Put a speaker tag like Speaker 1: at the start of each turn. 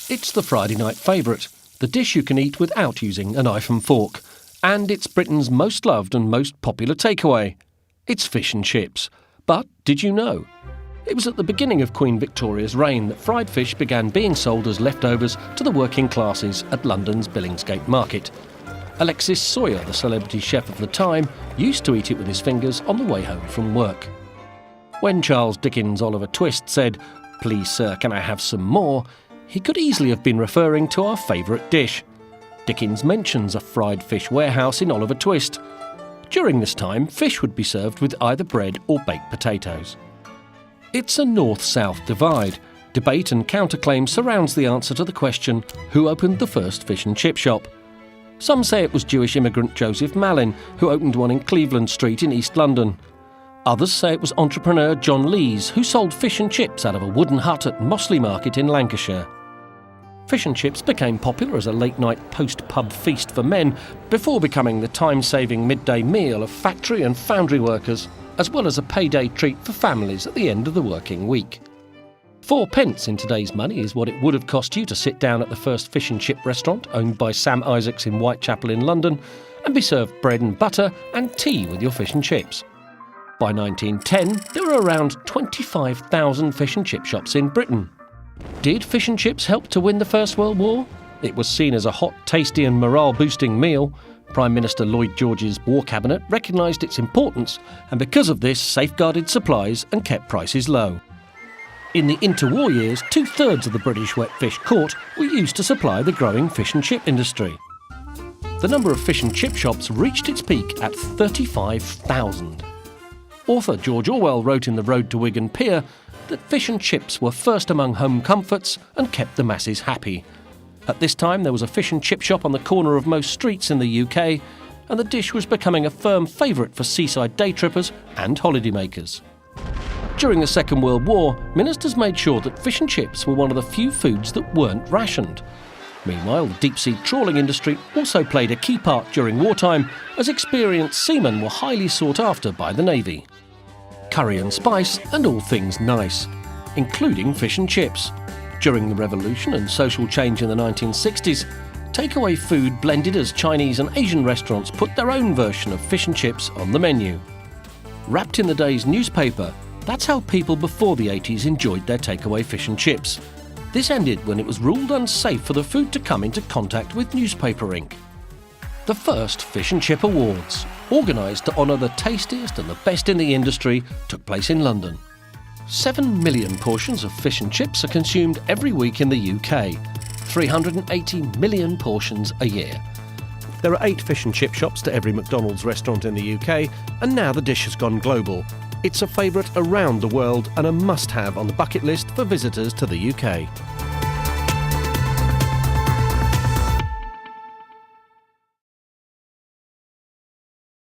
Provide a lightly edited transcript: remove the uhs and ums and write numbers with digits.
Speaker 1: It's the Friday night favourite, the dish you can eat without using a knife and fork. And it's Britain's most loved and most popular takeaway. It's fish and chips. But did you know? It was at the beginning of Queen Victoria's reign that fried fish began being sold as leftovers to the working classes at London's Billingsgate Market. Alexis Soyer, the celebrity chef of the time, used to eat it with his fingers on the way home from work. When Charles Dickens' Oliver Twist said, "Please sir, can I have some more?" he could easily have been referring to our favourite dish. Dickens mentions a fried fish warehouse in Oliver Twist. During this time, fish would be served with either bread or baked potatoes. It's a north-south divide. Debate and counterclaim surrounds the answer to the question, who opened the first fish and chip shop? Some say it was Jewish immigrant Joseph Malin, who opened one in Cleveland Street in East London. Others say it was entrepreneur John Lees, who sold fish and chips out of a wooden hut at Mossley Market in Lancashire. Fish and chips became popular as a late-night post-pub feast for men before becoming the time-saving midday meal of factory and foundry workers, as well as a payday treat for families at the end of the working week. 4p in today's money is what it would have cost you to sit down at the first fish and chip restaurant owned by Sam Isaacs in Whitechapel in London and be served bread and butter and tea with your fish and chips. By 1910, there were around 25,000 fish and chip shops in Britain. Did fish and chips help to win the First World War? It was seen as a hot, tasty and morale-boosting meal. Prime Minister Lloyd George's War Cabinet recognised its importance and because of this safeguarded supplies and kept prices low. In the interwar years, 2/3 of the British wet fish caught were used to supply the growing fish and chip industry. The number of fish and chip shops reached its peak at 35,000. Author George Orwell wrote in The Road to Wigan Pier that fish and chips were first among home comforts and kept the masses happy. At this time there was a fish and chip shop on the corner of most streets in the UK, and the dish was becoming a firm favourite for seaside day trippers and holidaymakers. During the Second World War, ministers made sure that fish and chips were one of the few foods that weren't rationed. Meanwhile, the deep-sea trawling industry also played a key part during wartime, as experienced seamen were highly sought after by the Navy. Curry and spice and all things nice, including fish and chips. During the revolution and social change in the 1960s, takeaway food blended as Chinese and Asian restaurants put their own version of fish and chips on the menu. Wrapped in the day's newspaper, that's how people before the 80s enjoyed their takeaway fish and chips. This ended when it was ruled unsafe for the food to come into contact with newspaper ink. The first Fish and Chip Awards, organised to honour the tastiest and the best in the industry, took place in London. 7 million portions of fish and chips are consumed every week in the UK, 380 million portions a year. There are 8 fish and chip shops to every McDonald's restaurant in the UK, and now the dish has gone global. It's a favourite around the world and a must-have on the bucket list for visitors to the UK.